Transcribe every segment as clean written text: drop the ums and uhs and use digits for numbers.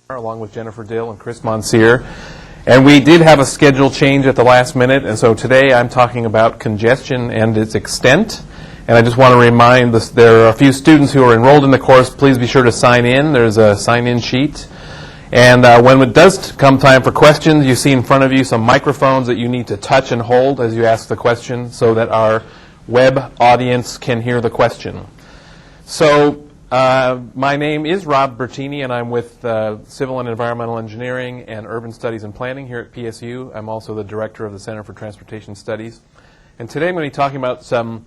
along with Jennifer Dill and Chris Monsieur. And we did have a schedule change at the last minute, and so today I'm talking about congestion and its extent. And I just want to remind us there are a few students who are enrolled in the course. Please be sure to sign in. There's a sign-in sheet. And when it does come time for questions, you see in front of you some microphones that you need to touch and hold as you ask the question so that our web audience can hear the question. So my name is Rob Bertini, and I'm with Civil and Environmental Engineering and Urban Studies and Planning here at PSU. I'm also the director of the Center for Transportation Studies. And today I'm going to be talking about some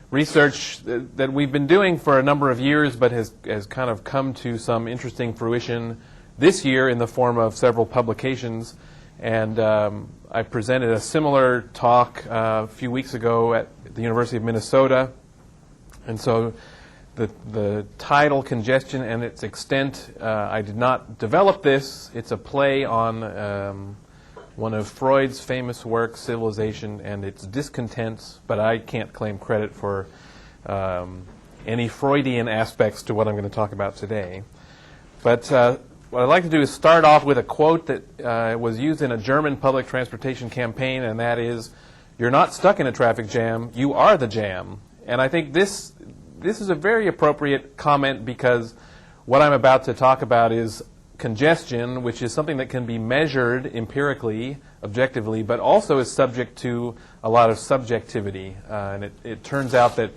research that we've been doing for a number of years, but has kind of come to some interesting fruition this year in the form of several publications. And I presented a similar talk a few weeks ago at the University of Minnesota. And so the title, Congestion and Its Extent, I did not develop this. It's a play on one of Freud's famous works, Civilization and Its Discontents, but I can't claim credit for any Freudian aspects to what I'm going to talk about today. But what I'd like to do is start off with a quote that was used in a German public transportation campaign, and that is, "You're not stuck in a traffic jam, you are the jam." And I think this is a very appropriate comment because what I'm about to talk about is congestion, which is something that can be measured empirically, objectively, but also is subject to a lot of subjectivity. And it turns out that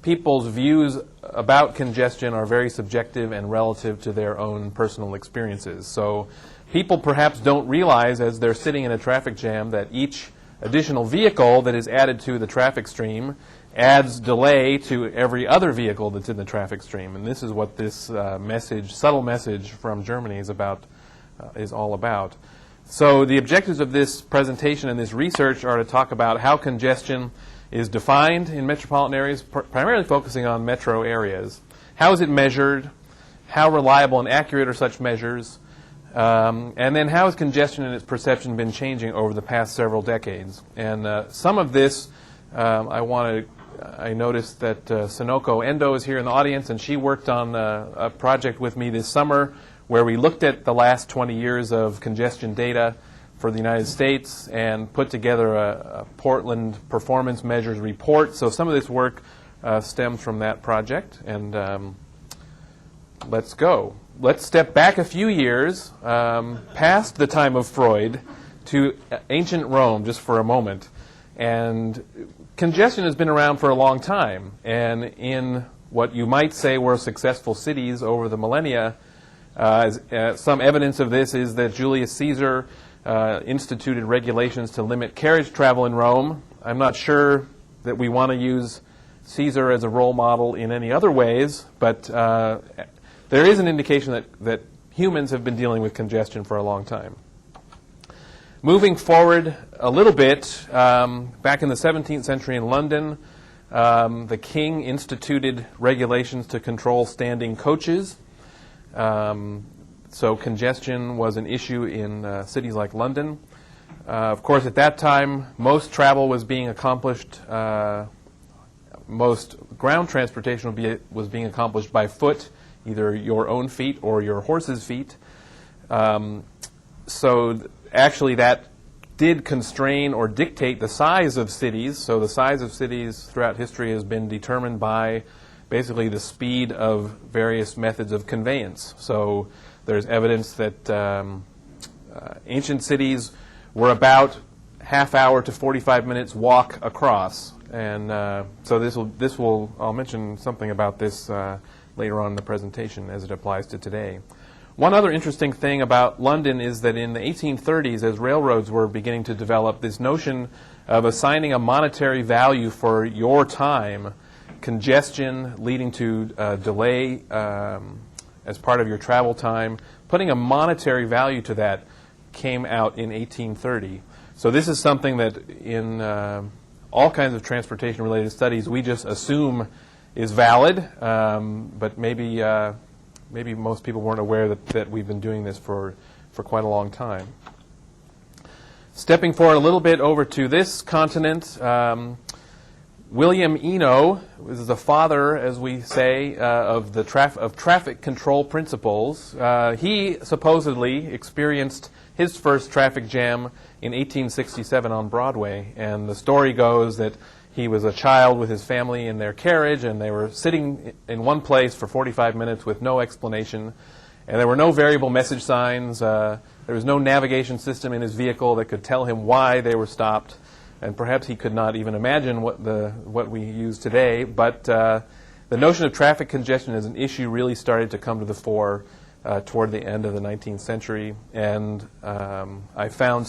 people's views about congestion are very subjective and relative to their own personal experiences. So people perhaps don't realize as they're sitting in a traffic jam that each additional vehicle that is added to the traffic stream adds delay to every other vehicle that's in the traffic stream. And this is what this subtle message from Germany is all about. So the objectives of this presentation and this research are to talk about how congestion is defined in metropolitan areas, primarily focusing on metro areas. How is it measured? How reliable and accurate are such measures? And then how has congestion and its perception been changing over the past several decades? And some of this I noticed that Sonoko Endo is here in the audience, and she worked on a project with me this summer where we looked at the last 20 years of congestion data for the United States and put together a Portland performance measures report. So some of this work stems from that project, and let's go. Let's step back a few years past the time of Freud to ancient Rome just for a moment. And congestion has been around for a long time, and in what you might say were successful cities over the millennia, some evidence of this is that Julius Caesar instituted regulations to limit carriage travel in Rome. I'm not sure that we want to use Caesar as a role model in any other ways, but there is an indication that humans have been dealing with congestion for a long time. Moving forward a little bit, back in the 17th century in London, the king instituted regulations to control standing coaches. So congestion was an issue in cities like London. Of course, at that time, most travel was being accomplished, most ground transportation was being accomplished by foot, either your own feet or your horse's feet. Actually, that did constrain or dictate the size of cities. So the size of cities throughout history has been determined by basically the speed of various methods of conveyance. So there's evidence that ancient cities were about half hour to 45 minutes walk across. And so I'll mention something about this later on in the presentation as it applies to today. One other interesting thing about London is that in the 1830s, as railroads were beginning to develop, this notion of assigning a monetary value for your time, congestion leading to delay as part of your travel time, putting a monetary value to that came out in 1830. So this is something that in all kinds of transportation-related studies we just assume is valid, but maybe most people weren't aware that we've been doing this for quite a long time. Stepping forward a little bit over to this continent, William Eno is the father, as we say, of traffic control principles. He supposedly experienced his first traffic jam in 1867 on Broadway, and the story goes that he was a child with his family in their carriage, and they were sitting in one place for 45 minutes with no explanation, and there were no variable message signs. There was no navigation system in his vehicle that could tell him why they were stopped. And perhaps he could not even imagine what we use today. But the notion of traffic congestion as an issue really started to come to the fore toward the end of the 19th century. And I found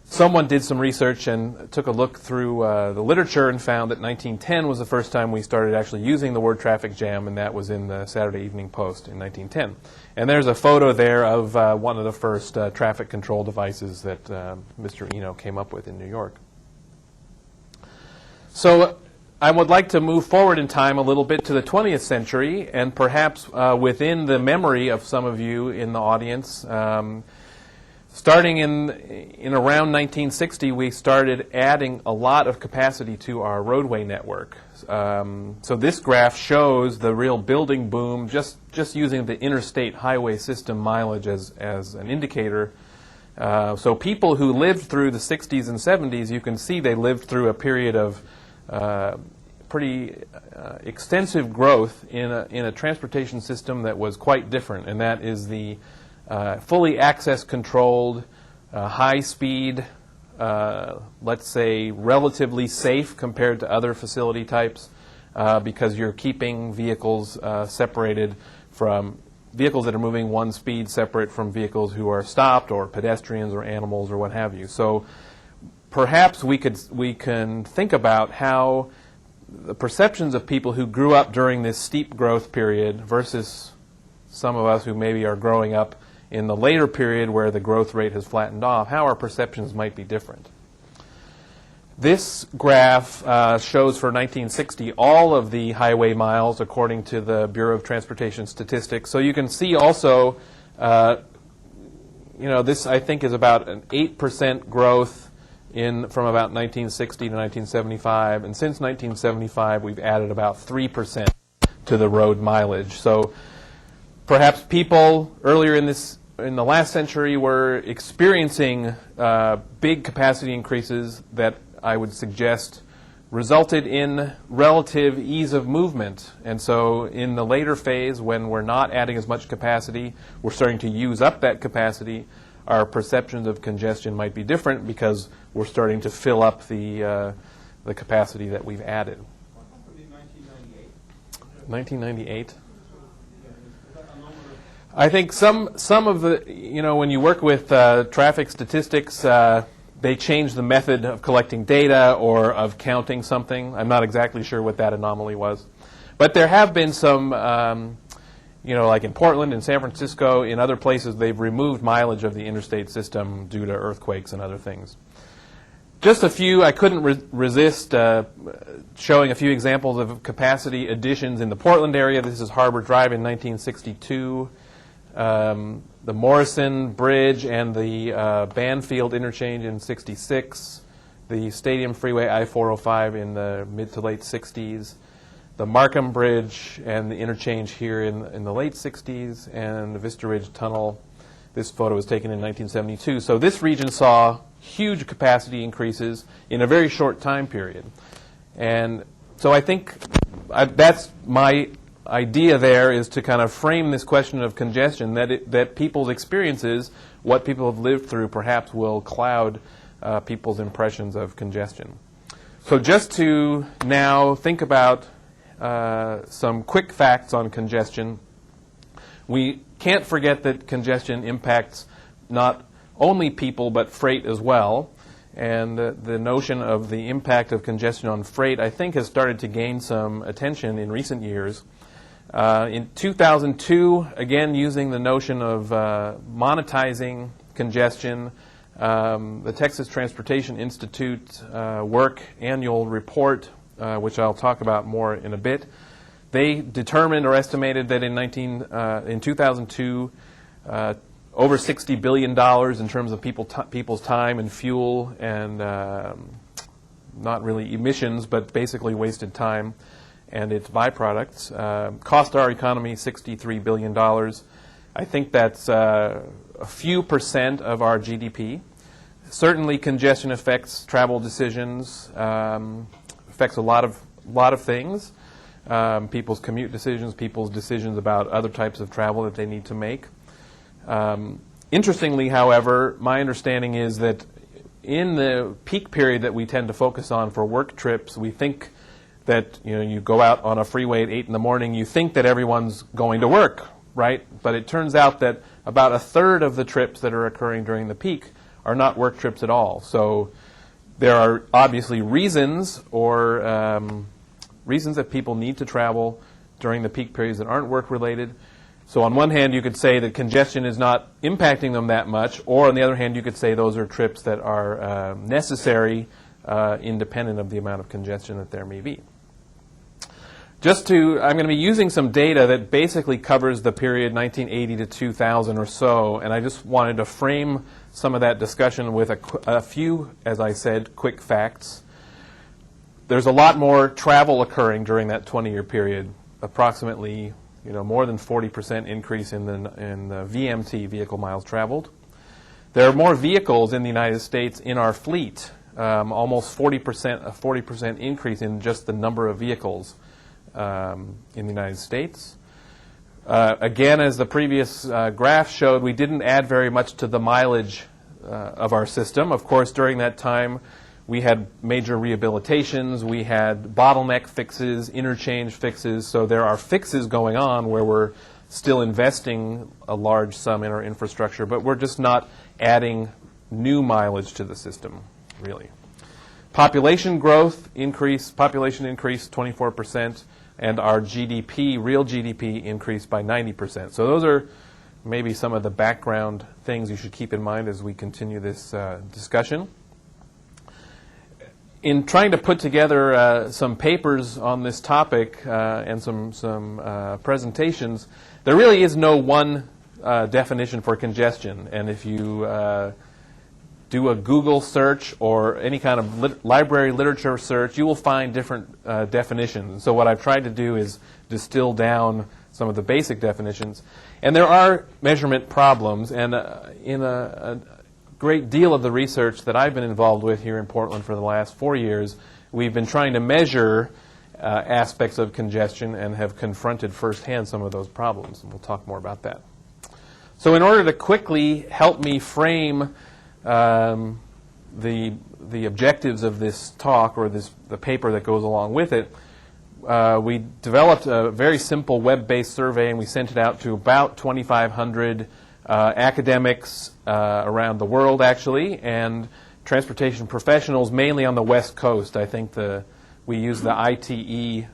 someone did some research and took a look through the literature and found that 1910 was the first time we started actually using the word traffic jam, and that was in the Saturday Evening Post in 1910. And there's a photo there of one of the first traffic control devices that Mr. Eno came up with in New York. So I would like to move forward in time a little bit to the 20th century, and perhaps within the memory of some of you in the audience, starting in around 1960, we started adding a lot of capacity to our roadway network. So this graph shows the real building boom, just using the interstate highway system mileage as an indicator. So people who lived through the 60s and 70s, you can see they lived through a period of pretty extensive growth in a transportation system that was quite different, and that is the fully access-controlled, high-speed, let's say relatively safe compared to other facility types, because you're keeping vehicles separated from vehicles that are moving one speed, separate from vehicles who are stopped, or pedestrians or animals or what have you. So perhaps we can think about how the perceptions of people who grew up during this steep growth period versus some of us who maybe are growing up in the later period where the growth rate has flattened off, how our perceptions might be different. This graph shows for 1960 all of the highway miles according to the Bureau of Transportation Statistics. So you can see also, this I think is about an 8% growth from about 1960 to 1975, and since 1975 we've added about 3% to the road mileage. So perhaps people earlier in the last century were experiencing big capacity increases that I would suggest resulted in relative ease of movement. And so in the later phase, when we're not adding as much capacity, we're starting to use up that capacity, our perceptions of congestion might be different because we're starting to fill up the capacity that we've added. 1998? I think some of the, when you work with traffic statistics, they change the method of collecting data or of counting something. I'm not exactly sure what that anomaly was. But there have been some, like in Portland and San Francisco, in other places, they've removed mileage of the interstate system due to earthquakes and other things. Just a few, I couldn't resist showing a few examples of capacity additions in the Portland area. This is Harbor Drive in 1962. The Morrison Bridge and the Banfield interchange in 66, the Stadium Freeway I-405 in the mid to late 60s, the Markham Bridge and the interchange here in the late 60s, and the Vista Ridge Tunnel. This photo was taken in 1972. So this region saw huge capacity increases in a very short time period. And so I think that's my idea there, is to kind of frame this question of congestion, that people's experiences, what people have lived through, perhaps will cloud people's impressions of congestion. So just to now think about some quick facts on congestion. We can't forget that congestion impacts not only people but freight as well. And the notion of the impact of congestion on freight, I think, has started to gain some attention in recent years. In 2002, again, using the notion of monetizing congestion, the Texas Transportation Institute work annual report, which I'll talk about more in a bit, they determined or estimated that in 2002, over $60 billion in terms of people's time and fuel and not really emissions, but basically wasted time and its byproducts. Cost our economy $63 billion. I think that's a few percent of our GDP. Certainly congestion affects travel decisions, affects a lot of things. People's commute decisions, people's decisions about other types of travel that they need to make. Interestingly, however, my understanding is that in the peak period that we tend to focus on for work trips, we think that you go out on a freeway at 8 in the morning, you think that everyone's going to work, right? But it turns out that about a third of the trips that are occurring during the peak are not work trips at all. So there are obviously reasons reasons that people need to travel during the peak periods that aren't work-related. So on one hand, you could say that congestion is not impacting them that much, or on the other hand, you could say those are trips that are necessary, independent of the amount of congestion that there may be. I'm going to be using some data that basically covers the period 1980 to 2000 or so, and I just wanted to frame some of that discussion with a few, as I said, quick facts. There's a lot more travel occurring during that 20-year period, approximately more than 40% increase in the VMT, vehicle miles traveled. There are more vehicles in the United States in our fleet, almost 40%, a 40% increase in just the number of vehicles in the United States. Again, as the previous graph showed, we didn't add very much to the mileage of our system. Of course, during that time, we had major rehabilitations, we had bottleneck fixes, interchange fixes, so there are fixes going on where we're still investing a large sum in our infrastructure, but we're just not adding new mileage to the system, really. Population increased 24%, and our GDP, real GDP, increased by 90%. So those are maybe some of the background things you should keep in mind as we continue this discussion. In trying to put together some papers on this topic and some presentations, there really is no one definition for congestion. And if you do a Google search or any kind of library literature search, you will find different definitions. So what I've tried to do is distill down some of the basic definitions. And there are measurement problems, and in a great deal of the research that I've been involved with here in Portland for the last 4 years, we've been trying to measure aspects of congestion and have confronted firsthand some of those problems. And we'll talk more about that. So in order to quickly help me frame the objectives of this talk, or the paper that goes along with it, we developed a very simple web-based survey, and we sent it out to about 2,500 academics around the world, actually, and transportation professionals, mainly on the West Coast. I think we use the ITE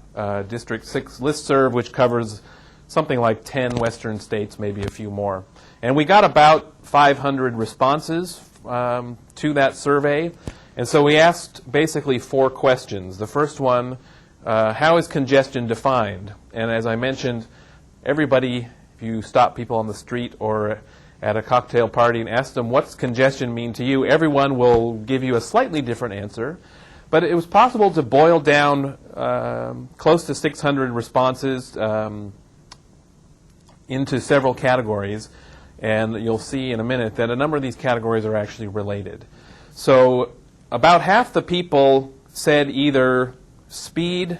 District 6 listserv, which covers something like 10 Western states, maybe a few more. And we got about 500 responses to that survey. And so we asked basically 4 questions. The first one, how is congestion defined? And as I mentioned, everybody, if you stop people on the street or at a cocktail party and ask them, what's congestion mean to you? Everyone will give you a slightly different answer. But it was possible to boil down close to 600 responses into several categories. And you'll see in a minute that a number of these categories are actually related. So about half the people said either speed,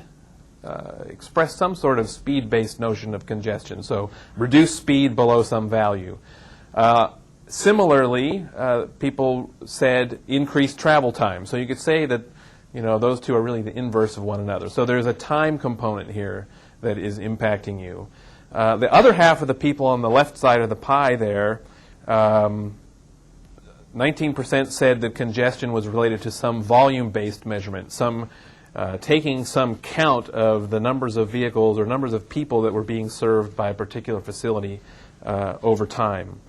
expressed some sort of speed-based notion of congestion, so reduce speed below some value. Similarly, people said increased travel time. So you could say that those two are really the inverse of one another. So there's a time component here that is impacting you. The other half of the people on the left side of the pie there, 19% said that congestion was related to some volume-based measurement, taking some count of the numbers of vehicles or numbers of people that were being served by a particular facility over time.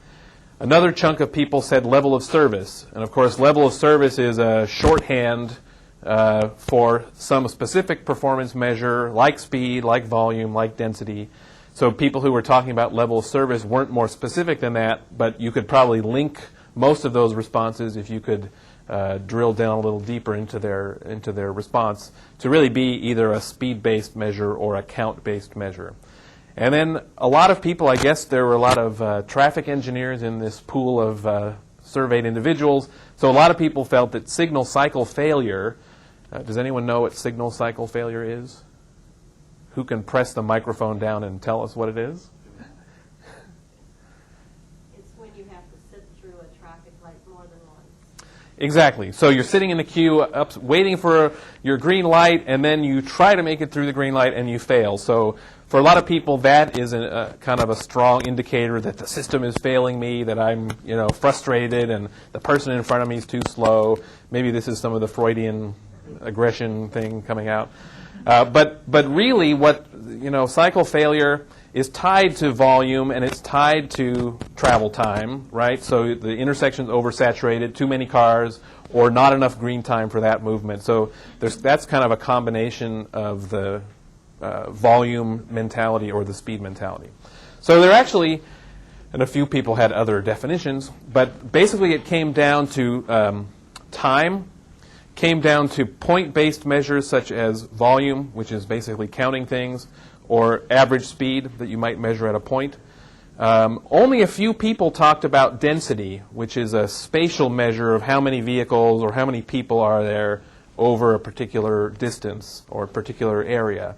Another chunk of people said level of service. And of course, level of service is a shorthand for some specific performance measure, like speed, like volume, like density. So people who were talking about level of service weren't more specific than that, but you could probably link most of those responses if you could drill down a little deeper into their response to really be either a speed-based measure or a count-based measure. And then a lot of people, I guess there were a lot of traffic engineers in this pool of surveyed individuals, so a lot of people felt that signal cycle failure, does anyone know what signal cycle failure is? Who can press the microphone down and tell us what it is? It's when you have to sit through a traffic light more than once. Exactly. So you're sitting in the queue, waiting for your green light, and then you try to make it through the green light and you fail. So for a lot of people, that is kind of a strong indicator that the system is failing me, that I'm frustrated, and the person in front of me is too slow. Maybe this is some of the Freudian aggression thing coming out. But really, what cycle failure is tied to volume, and it's tied to travel time, right? So the intersection's oversaturated, too many cars, or not enough green time for that movement. So that's kind of a combination of the volume mentality or the speed mentality. So there actually, and a few people had other definitions, but basically it came down to time, came down to point-based measures such as volume, which is basically counting things, or average speed that you might measure at a point. Only a few people talked about density, which is a spatial measure of how many vehicles or how many people are there over a particular distance or a particular area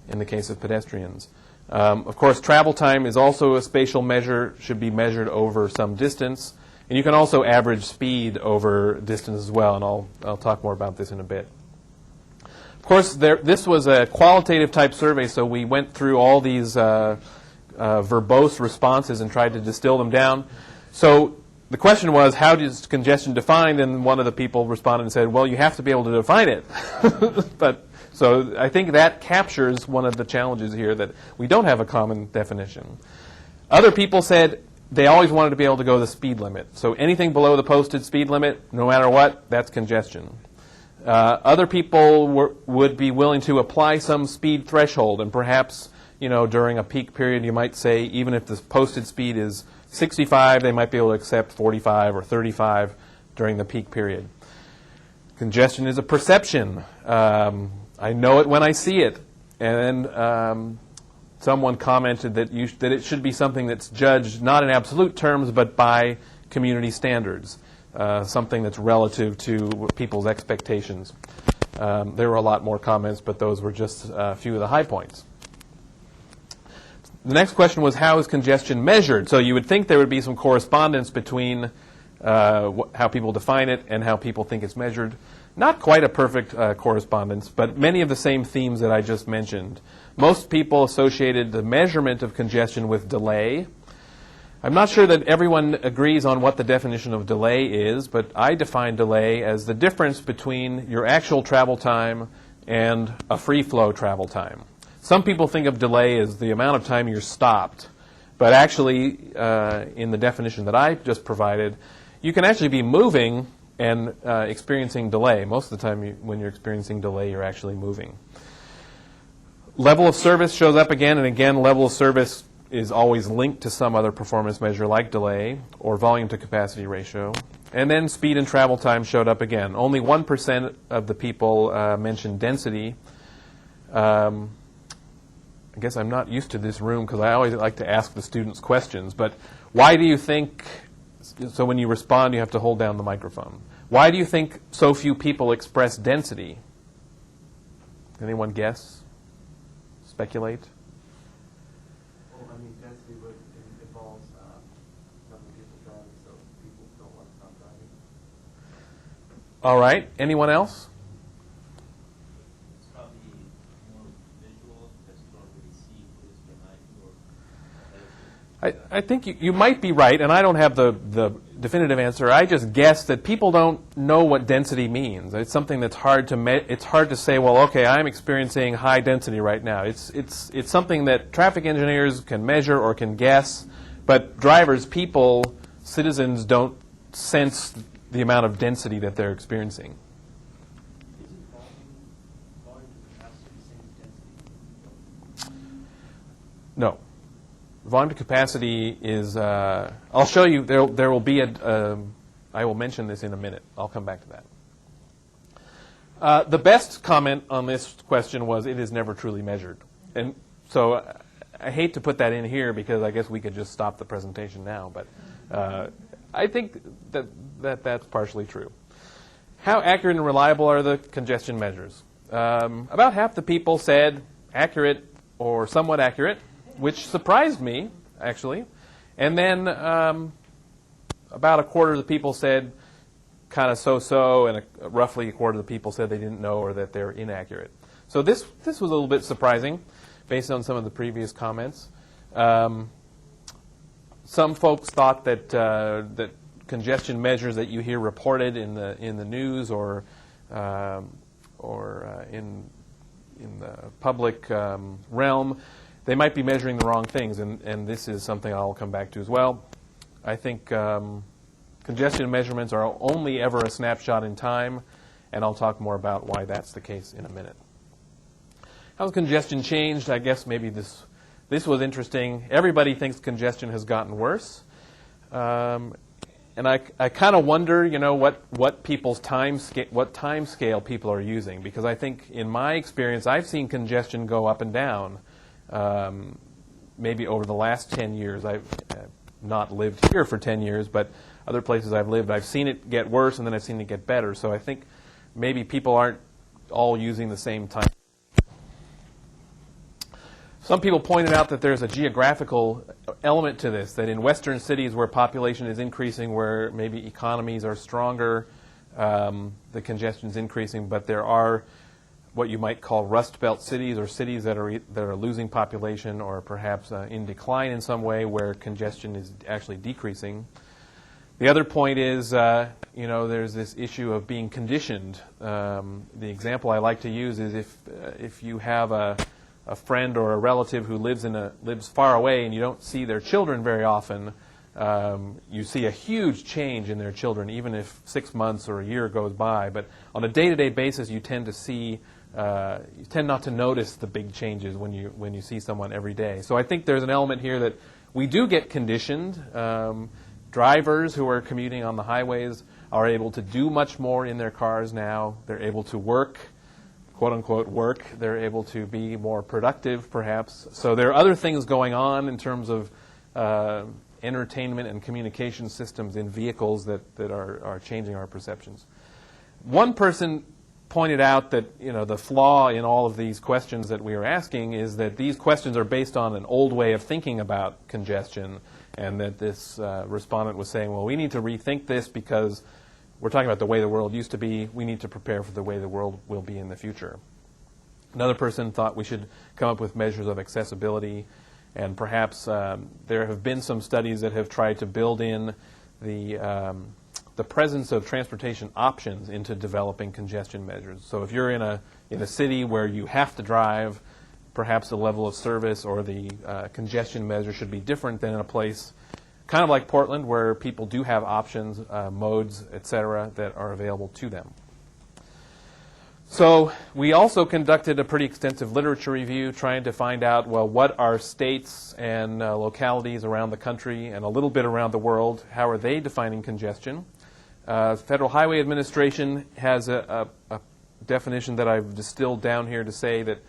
in the case of pedestrians. Of course, travel time is also a spatial measure, should be measured over some distance. And you can also average speed over distance as well, and I'll talk more about this in a bit. Of course, this was a qualitative type survey, so we went through all these verbose responses and tried to distill them down. So the question was, how is congestion defined? And one of the people responded and said, well, you have to be able to define it. So I think that captures one of the challenges here, that we don't have a common definition. Other people said they always wanted to be able to go the speed limit. So anything below the posted speed limit, no matter what, that's congestion. Other people would be willing to apply some speed threshold, and perhaps during a peak period you might say even if the posted speed is 65, they might be able to accept 45 or 35 during the peak period. Congestion is a perception. I know it when I see it. And someone commented that it should be something that's judged not in absolute terms but by community standards. Something that's relative to people's expectations. There were a lot more comments, but those were just a few of the high points. The next question was, how is congestion measured? So you would think there would be some correspondence between how people define it and how people think it's measured. Not quite a perfect correspondence, but many of the same themes that I just mentioned. Most people associated the measurement of congestion with delay. I'm not sure that everyone agrees on what the definition of delay is, but I define delay as the difference between your actual travel time and a free flow travel time. Some people think of delay as the amount of time you're stopped, but actually in the definition that I just provided, you can actually be moving and experiencing delay. Most of the time when you're experiencing delay, you're actually moving. Level of service shows up again and again. Level of service is always linked to some other performance measure like delay or volume to capacity ratio. And then speed and travel time showed up again. Only 1% of the people mentioned density. I guess I'm not used to this room because I always like to ask the students questions. But why do you think, so when you respond you have to hold down the microphone. Why do you think so few people express density? Anyone guess? Speculate? Density involves number of people driving, so people don't want to stop driving. All right. Anyone else? It's probably more visual, because you don't really see what is behind you. I think you might be right, and I don't have the definitive answer. I just guess that people don't know what density means. It's something that's hard to it's hard to say, well, okay, I'm experiencing high density right now. It's something that traffic engineers can measure or can guess, but drivers, people, citizens don't sense the amount of density that they're experiencing. Isn't volume to capacity the same as density? No. Volume to capacity is, I'll show you, there will be a I will mention this in a minute. I'll come back to that. The best comment on this question was, it is never truly measured. And so I hate to put that in here because I guess we could just stop the presentation now, but I think that's partially true. How accurate and reliable are the congestion measures? About half the people said accurate or somewhat accurate, which surprised me, actually. And then about a quarter of the people said kind of so-so, and roughly a quarter of the people said they didn't know or that they're inaccurate. So this was a little bit surprising based on some of the previous comments. Some folks thought that that congestion measures that you hear reported in the news or in the public realm, they might be measuring the wrong things, and this is something I'll come back to as well. I think congestion measurements are only ever a snapshot in time, and I'll talk more about why that's the case in a minute. How's congestion changed? I guess maybe this was interesting. Everybody thinks congestion has gotten worse. And I kind of wonder, what people's time scale people are using, because I think in my experience I've seen congestion go up and down. Maybe over the last 10 years. I've not lived here for 10 years, but other places I've lived, I've seen it get worse and then I've seen it get better. So I think maybe people aren't all using the same time. Some people pointed out that there's a geographical element to this, that in western cities where population is increasing, where maybe economies are stronger, the congestion is increasing, but there are what you might call Rust Belt cities, or cities that are losing population or perhaps in decline in some way, where congestion is actually decreasing. The other point is, there's this issue of being conditioned. The example I like to use is if you have a friend or a relative who lives far away and you don't see their children very often, you see a huge change in their children, even if 6 months or a year goes by. But on a day-to-day basis, you tend not to notice the big changes when you see someone every day. So I think there's an element here that we do get conditioned. Drivers who are commuting on the highways are able to do much more in their cars now. They're able to work, quote-unquote work. They're able to be more productive, perhaps. So there are other things going on in terms of entertainment and communication systems in vehicles that are changing our perceptions. One person pointed out that the flaw in all of these questions that we are asking is that these questions are based on an old way of thinking about congestion, and that this respondent was saying, well, we need to rethink this because we're talking about the way the world used to be. We need to prepare for the way the world will be in the future. Another person thought we should come up with measures of accessibility, and perhaps there have been some studies that have tried to build in the presence of transportation options into developing congestion measures. So if you're in a city where you have to drive, perhaps the level of service or the congestion measure should be different than in a place kind of like Portland, where people do have options, modes, etc., that are available to them. So we also conducted a pretty extensive literature review trying to find out, well, what are states and localities around the country and a little bit around the world, how are they defining congestion? Federal Highway Administration has a definition that I've distilled down here to say that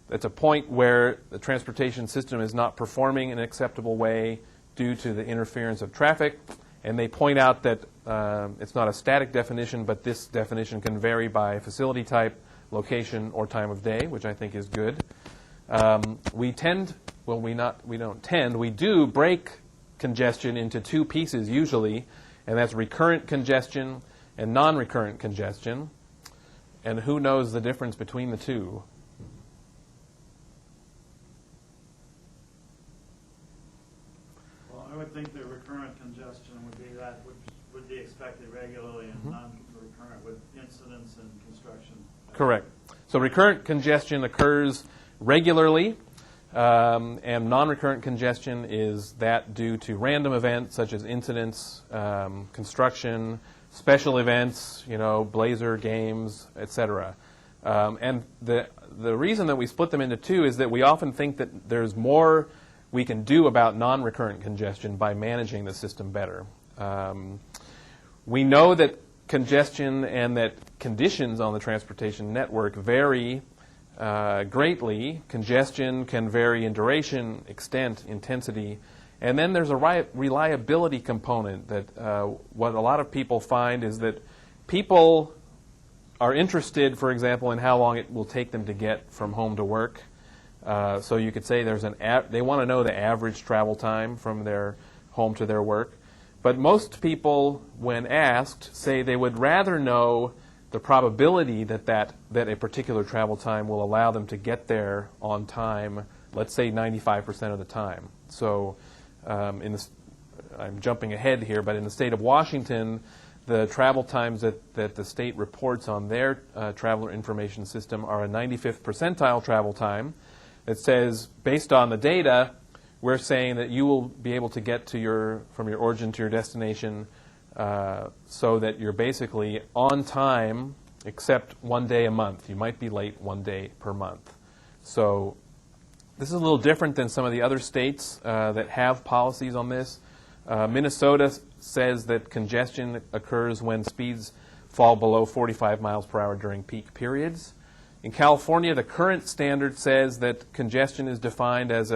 it's a point where the transportation system is not performing in an acceptable way due to the interference of traffic. And they point out that it's not a static definition, but this definition can vary by facility type, location, or time of day, which I think is good. We do break congestion into two pieces usually, and that's recurrent congestion and non-recurrent congestion. And who knows the difference between the two? I would think that recurrent congestion would be that which would be expected regularly, and non-recurrent with incidents in construction. Correct. So recurrent congestion occurs regularly, and non-recurrent congestion is that due to random events such as incidents, construction, special events, blazer games, etc. And the reason that we split them into two is that we often think that there's more we can do about non-recurrent congestion by managing the system better. We know that congestion and that conditions on the transportation network vary greatly. Congestion can vary in duration, extent, intensity. And then there's a reliability component that what a lot of people find is that people are interested, for example, in how long it will take them to get from home to work. So you could say they want to know the average travel time from their home to their work. But most people, when asked, say they would rather know the probability that a particular travel time will allow them to get there on time, let's say 95% of the time. So I'm jumping ahead here, but in the state of Washington, the travel times that the state reports on their traveler information system are a 95th percentile travel time. It says, based on the data, we're saying that you will be able to get to from your origin to your destination so that you're basically on time except one day a month. You might be late one day per month. So this is a little different than some of the other states that have policies on this. Minnesota says that congestion occurs when speeds fall below 45 miles per hour during peak periods. In California, the current standard says that congestion is defined as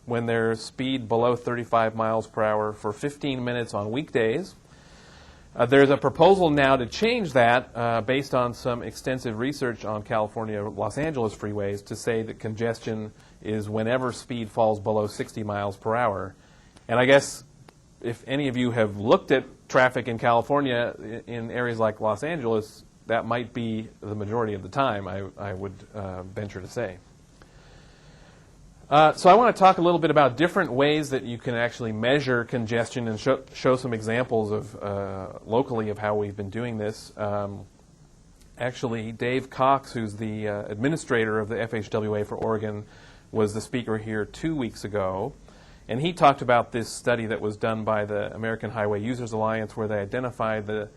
when there's speed below 35 miles per hour for 15 minutes on weekdays. There's a proposal now to change that based on some extensive research on California Los Angeles freeways to say that congestion is whenever speed falls below 60 miles per hour. And I guess if any of you have looked at traffic in California in areas like Los Angeles, that might be the majority of the time, I would venture to say. So I want to talk a little bit about different ways that you can actually measure congestion and show some examples of locally of how we've been doing this. Actually, Dave Cox, who's the administrator of the FHWA for Oregon, was the speaker here 2 weeks ago. And he talked about this study that was done by the American Highway Users Alliance where they identified the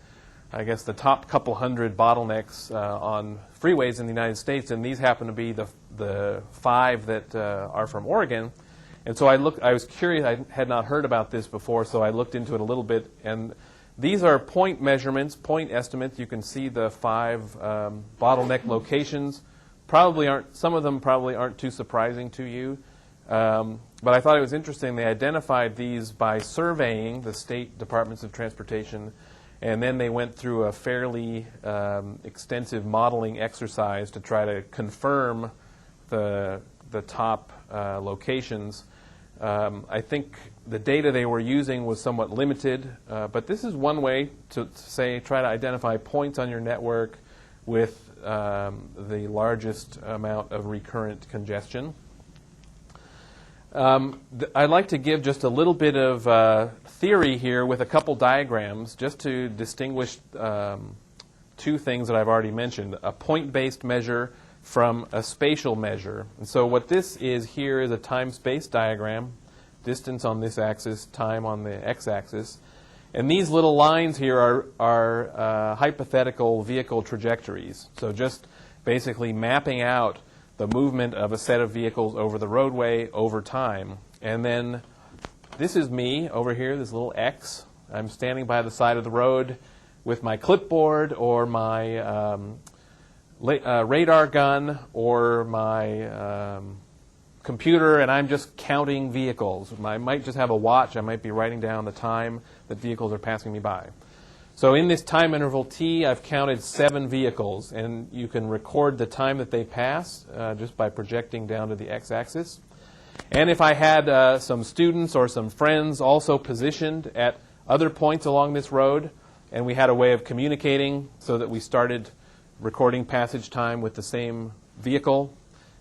top couple hundred bottlenecks on freeways in the United States, and these happen to be the 5 that are from Oregon. And so I was curious, I had not heard about this before, so I looked into it a little bit, and these are point measurements, point estimates. You can see the 5 bottleneck locations. Some of them probably aren't too surprising to you. But I thought it was interesting. They identified these by surveying the state departments of transportation, and then they went through a fairly extensive modeling exercise to try to confirm the top locations. I think the data they were using was somewhat limited, but this is one way to try to identify points on your network with the largest amount of recurrent congestion. I'd like to give just a little bit of theory here with a couple diagrams just to distinguish 2 things that I've already mentioned, a point-based measure from a spatial measure. And so what this is here is a time-space diagram, distance on this axis, time on the x-axis. And these little lines here are hypothetical vehicle trajectories. So just basically mapping out the movement of a set of vehicles over the roadway over time. And then this is me over here, this little X. I'm standing by the side of the road with my clipboard or my radar gun or my computer, and I'm just counting vehicles. I might just have a watch. I might be writing down the time that vehicles are passing me by. So in this time interval t, I've counted 7 vehicles, and you can record the time that they pass just by projecting down to the x-axis. And if I had some students or some friends also positioned at other points along this road, and we had a way of communicating so that we started recording passage time with the same vehicle,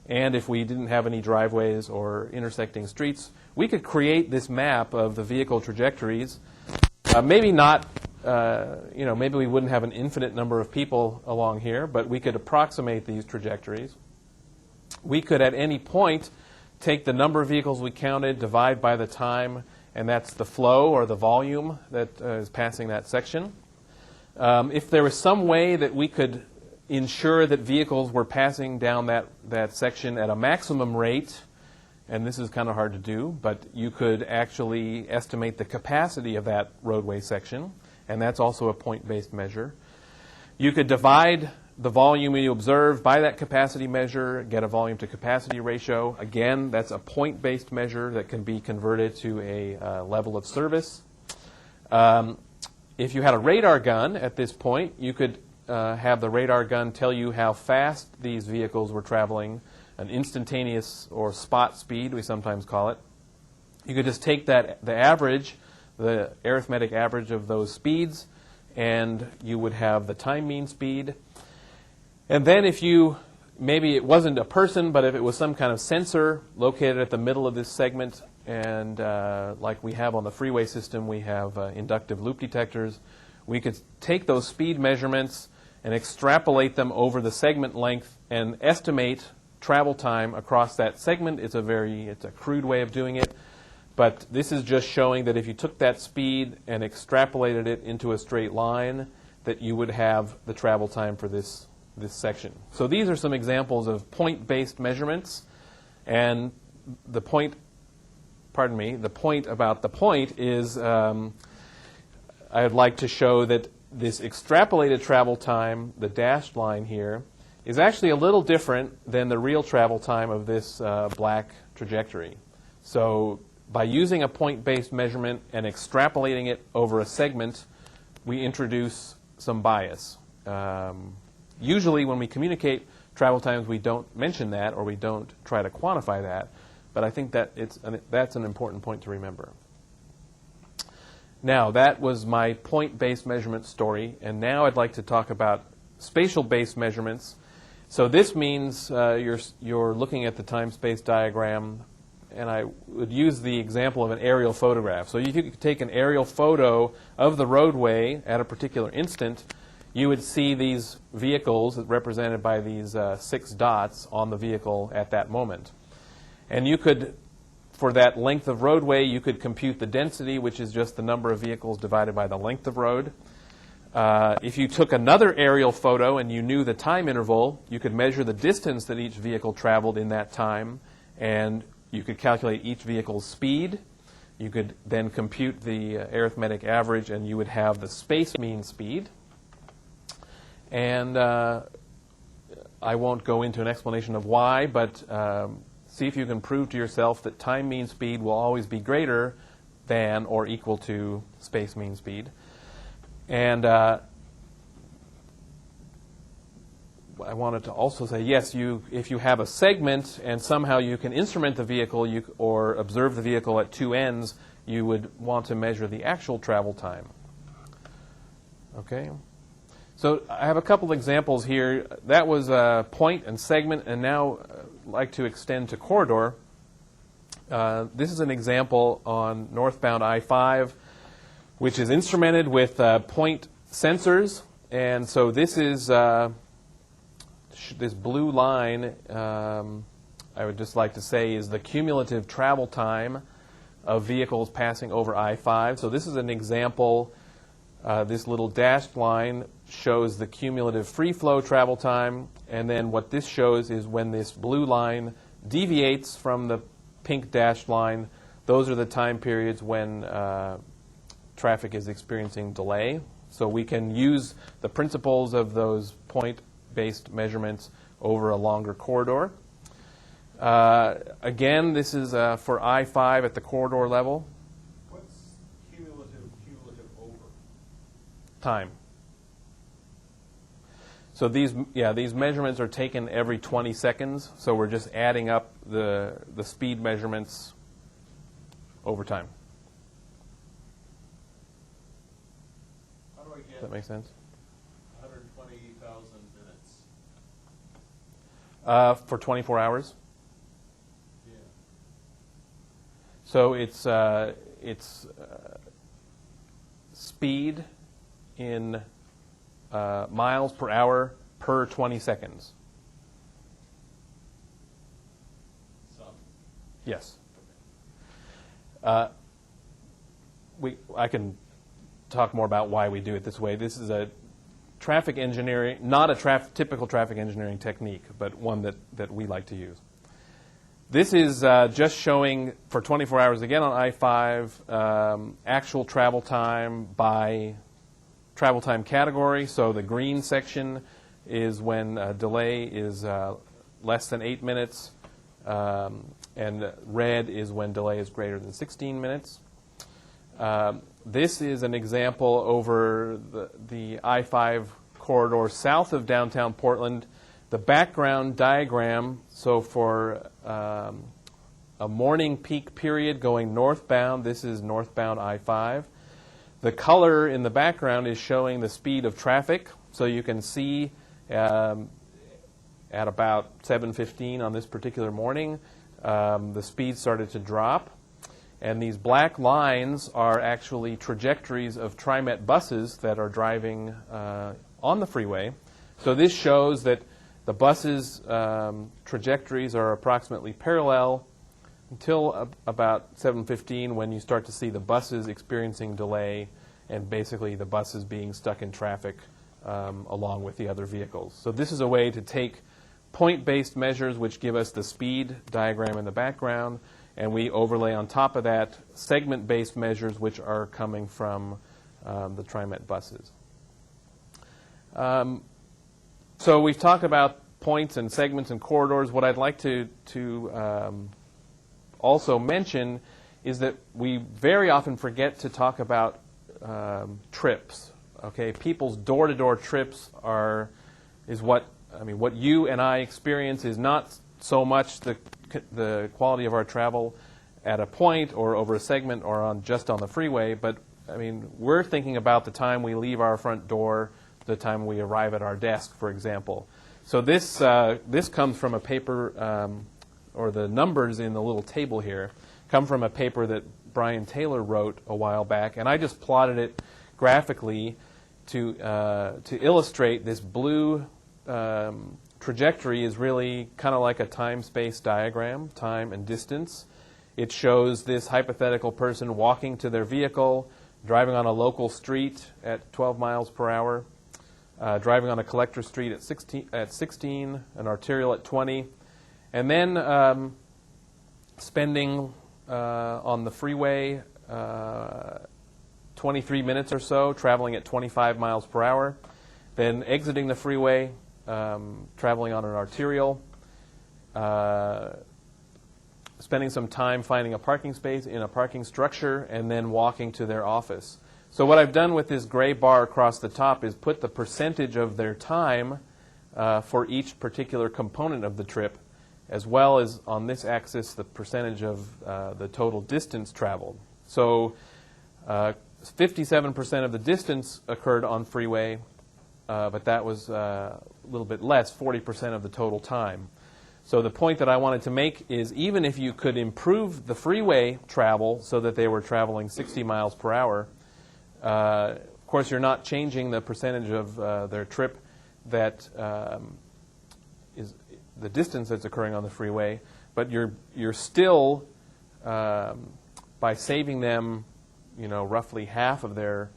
and if we didn't have any driveways or intersecting streets, we could create this map of the vehicle trajectories. Maybe not, maybe we wouldn't have an infinite number of people along here, but we could approximate these trajectories. We could, at any point, take the number of vehicles we counted, divide by the time, and that's the flow or the volume that is passing that section. If there was some way that we could ensure that vehicles were passing down that section at a maximum rate, and this is kind of hard to do, but you could actually estimate the capacity of that roadway section. and that's also a point-based measure. You could divide the volume you observe by that capacity measure, get a volume to capacity ratio. Again, that's a point-based measure that can be converted to a level of service. If you had a radar gun at this point, you could have the radar gun tell you how fast these vehicles were traveling, an instantaneous or spot speed, we sometimes call it. You could just take the average, the arithmetic average of those speeds, and you would have the time mean speed. And then if you, maybe it wasn't a person, but if it was some kind of sensor located at the middle of this segment, and like we have on the freeway system, we have inductive loop detectors, we could take those speed measurements and extrapolate them over the segment length and estimate travel time across that segment. It's a crude way of doing it, but this is just showing that if you took that speed and extrapolated it into a straight line, that you would have the travel time for this section. So these are some examples of point-based measurements, and the point about the point is I would like to show that this extrapolated travel time, the dashed line here, is actually a little different than the real travel time of this black trajectory. So by using a point-based measurement and extrapolating it over a segment, we introduce some bias. Usually when we communicate travel times, we don't mention that or we don't try to quantify that, but I think that that's an important point to remember. Now, that was my point-based measurement story, and now I'd like to talk about spatial-based measurements. So this means you're looking at the time-space diagram, and I would use the example of an aerial photograph. So you could take an aerial photo of the roadway at a particular instant. You would see these vehicles represented by these 6 dots on the vehicle at that moment. And you could, for that length of roadway, you could compute the density, which is just the number of vehicles divided by the length of road. If you took another aerial photo and you knew the time interval, you could measure the distance that each vehicle traveled in that time, and you could calculate each vehicle's speed. You could then compute the arithmetic average, and you would have the space mean speed. And I won't go into an explanation of why, but see if you can prove to yourself that time mean speed will always be greater than or equal to space mean speed. And I wanted to also say, yes, if you have a segment and somehow you can instrument the vehicle or observe the vehicle at 2 ends, you would want to measure the actual travel time. Okay? So I have a couple examples here. That was point and segment, and now I'd like to extend to corridor. This is an example on northbound I-5, which is instrumented with point sensors. And so this is this blue line, I would just like to say, is the cumulative travel time of vehicles passing over I-5. So this is an example. This little dashed line shows the cumulative free flow travel time, and then what this shows is when this blue line deviates from the pink dashed line, those are the time periods when traffic is experiencing delay. So we can use the principles of those point-based measurements over a longer corridor. Again, this is for I-5 at the corridor level. What's cumulative over? Time. So these measurements are taken every 20 seconds. So we're just adding up the speed measurements over time. How do I get Does that make sense? 120,000 minutes? For 24 hours. Yeah. So it's speed in miles per hour per 20 seconds. Some. Yes. I can talk more about why we do it this way. This is a traffic engineering, not a typical traffic engineering technique, but one that we like to use. This is just showing for 24 hours again on I-5 actual travel time by travel time category. So the green section is when delay is less than 8 minutes, and red is when delay is greater than 16 minutes. This is an example over the I-5 corridor south of downtown Portland. The background diagram, so for a morning peak period going northbound, this is northbound I-5. The color in the background is showing the speed of traffic, so you can see at about 7:15 on this particular morning, the speed started to drop. And these black lines are actually trajectories of TriMet buses that are driving on the freeway. So this shows that the buses' trajectories are approximately parallel until about 7:15, when you start to see the buses experiencing delay and basically the buses being stuck in traffic along with the other vehicles. So this is a way to take point-based measures which give us the speed diagram in the background, and we overlay on top of that segment-based measures which are coming from the TriMet buses. So we've talked about points and segments and corridors. What I'd like to also mention is that we very often forget to talk about trips. Okay, people's door-to-door trips is what you and I experience is not so much the quality of our travel at a point or over a segment or just on the freeway, but I mean, we're thinking about the time we leave our front door, the time we arrive at our desk, for example. So this comes from a paper, or the numbers in the little table here come from a paper that Brian Taylor wrote a while back, and I just plotted it graphically to illustrate this blue trajectory is really kind of like a time-space diagram, time and distance. It shows this hypothetical person walking to their vehicle, driving on a local street at 12 miles per hour, driving on a collector street at 16, an arterial at 20, and then spending on the freeway 23 minutes or so, traveling at 25 miles per hour, then exiting the freeway, traveling on an arterial, spending some time finding a parking space in a parking structure, and then walking to their office. So what I've done with this gray bar across the top is put the percentage of their time for each particular component of the trip, as well as on this axis the percentage of the total distance traveled. So 57% of the distance occurred on freeway, but that was a little bit less, 40% of the total time. So the point that I wanted to make is even if you could improve the freeway travel so that they were traveling 60 miles per hour, of course you're not changing the percentage of their trip that is the distance that's occurring on the freeway, but you're still, by saving them, roughly half of their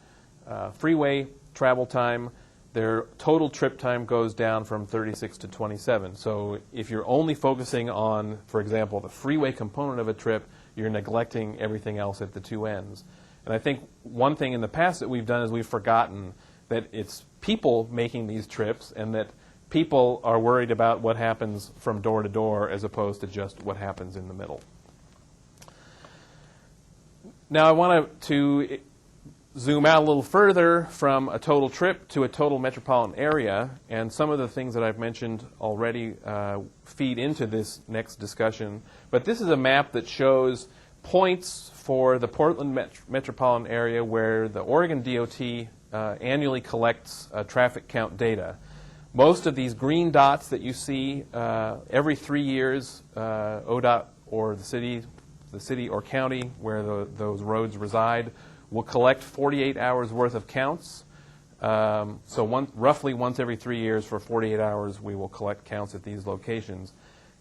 freeway travel time, their total trip time goes down from 36 to 27. So if you're only focusing on, for example, the freeway component of a trip, you're neglecting everything else at the two ends. And I think one thing in the past that we've done is we've forgotten that it's people making these trips and that people are worried about what happens from door to door as opposed to just what happens in the middle. Now I want to zoom out a little further from a total trip to a total metropolitan area, and some of the things that I've mentioned already feed into this next discussion. But this is a map that shows points for the Portland metropolitan area where the Oregon DOT annually collects traffic count data. Most of these green dots that you see every 3 years, ODOT or the city or county where those roads reside will collect 48 hours worth of counts. So roughly once every 3 years for 48 hours we will collect counts at these locations.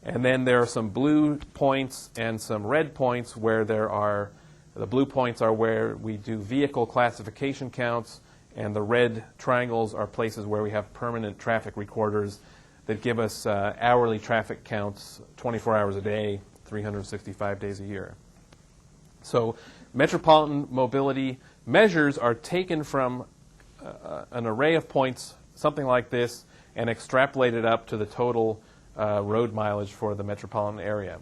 And then there are some blue points and some red points where the blue points are where we do vehicle classification counts, and the red triangles are places where we have permanent traffic recorders that give us hourly traffic counts 24 hours a day, 365 days a year. So metropolitan mobility measures are taken from an array of points, something like this, and extrapolate it up to the total road mileage for the metropolitan area.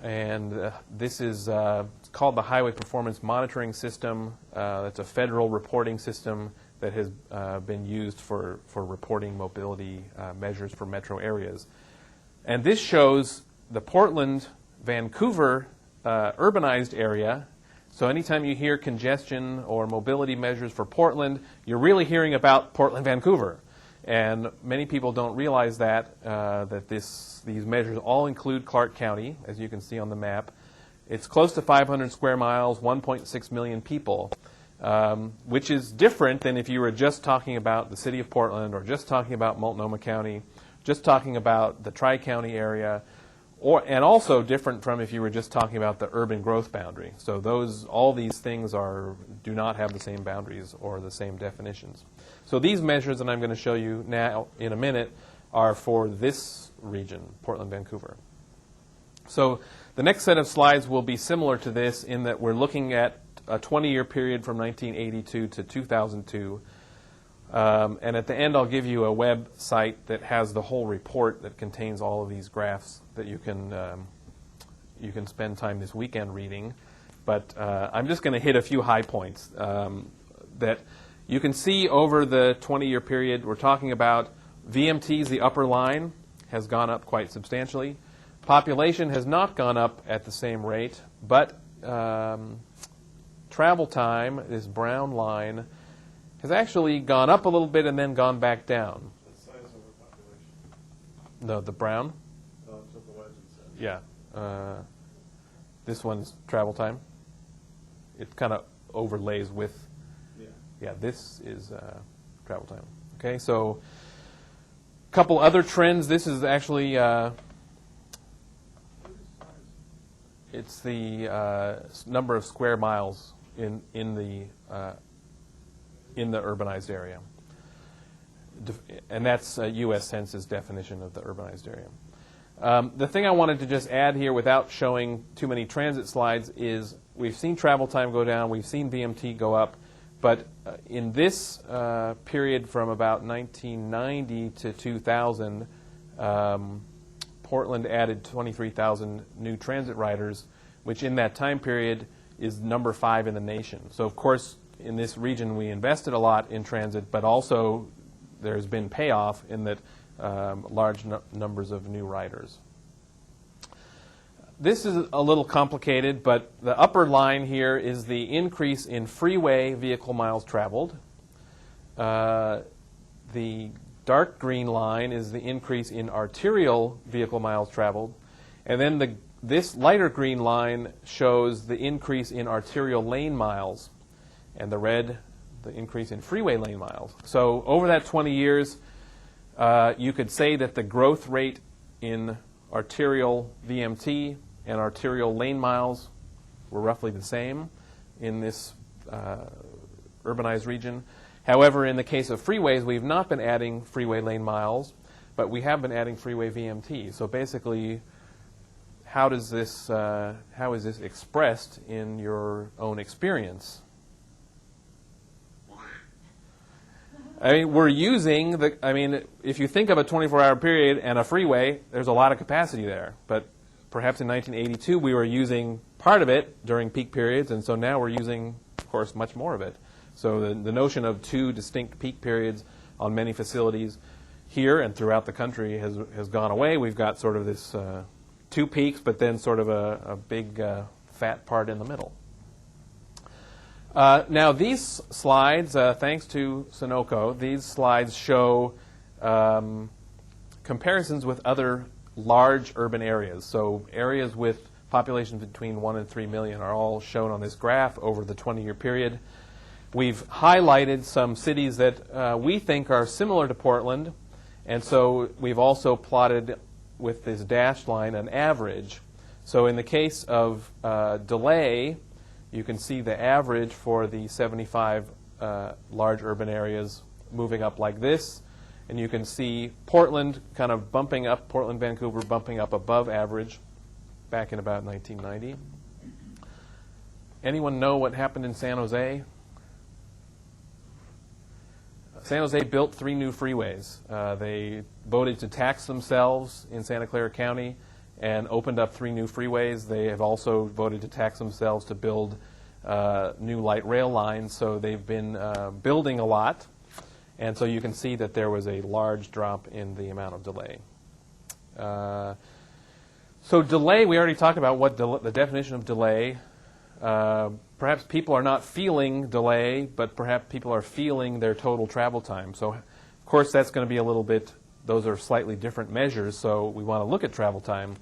And this is called the Highway Performance Monitoring System. That's a federal reporting system that has been used for reporting mobility measures for metro areas. And this shows the Portland, Vancouver urbanized area. So anytime you hear congestion or mobility measures for Portland, you're really hearing about Portland, Vancouver. And many people don't realize that these measures all include Clark County, as you can see on the map. It's close to 500 square miles, 1.6 million people, which is different than if you were just talking about the city of Portland or just talking about Multnomah County, just talking about the Tri-County area, and also different from if you were just talking about the urban growth boundary. So all these things do not have the same boundaries or the same definitions. So these measures that I'm going to show you now in a minute are for this region, Portland, Vancouver. So the next set of slides will be similar to this in that we're looking at a 20-year period from 1982 to 2002. And at the end, I'll give you a website that has the whole report that contains all of these graphs that you can spend time this weekend reading. But I'm just going to hit a few high points that you can see over the 20-year period. We're talking about VMTs, the upper line, has gone up quite substantially. Population has not gone up at the same rate, but travel time, this brown line, has actually gone up a little bit and then gone back down. The size over population. No, the brown? That's what the legend says. Yeah. This one's travel time. It kind of overlays with, yeah, this is travel time. Okay, so a couple other trends. This is actually, it's the number of square miles in the urbanized area. And that's U.S. Census definition of the urbanized area. The thing I wanted to just add here without showing too many transit slides is we've seen travel time go down, we've seen VMT go up, but in this period from about 1990 to 2000, Portland added 23,000 new transit riders, which in that time period is number 5 in the nation. So of course, in this region, we invested a lot in transit, but also there's been payoff in that large numbers of new riders. This is a little complicated, but the upper line here is the increase in freeway vehicle miles traveled. The dark green line is the increase in arterial vehicle miles traveled. And then this lighter green line shows the increase in arterial lane miles. And the red, the increase in freeway lane miles. So over that 20 years, you could say that the growth rate in arterial VMT and arterial lane miles were roughly the same in this urbanized region. However, in the case of freeways, we've not been adding freeway lane miles, but we have been adding freeway VMT. So basically, how is this expressed in your own experience? I mean, we're using if you think of a 24-hour period and a freeway, there's a lot of capacity there. But perhaps in 1982, we were using part of it during peak periods, and so now we're using, of course, much more of it. So the notion of 2 distinct peak periods on many facilities here and throughout the country has gone away. We've got sort of this 2 peaks, but then sort of a big fat part in the middle. Now these slides, thanks to Sunoco, these slides show comparisons with other large urban areas. So areas with populations between 1 and 3 million are all shown on this graph over the 20-year period. We've highlighted some cities that we think are similar to Portland, and so we've also plotted with this dashed line an average. So in the case of delay, you can see the average for the 75 large urban areas moving up like this. And you can see Portland kind of bumping up, Portland, Vancouver bumping up above average back in about 1990. Anyone know what happened in San Jose? San Jose built 3 new freeways. They voted to tax themselves in Santa Clara County and opened up 3 new freeways. They have also voted to tax themselves to build new light rail lines. So they've been building a lot. And so you can see that there was a large drop in the amount of delay. So delay, we already talked about what the definition of delay. Perhaps people are not feeling delay, but perhaps people are feeling their total travel time. So, of course, that's going to be a little bit, those are slightly different measures, so we want to look at travel time.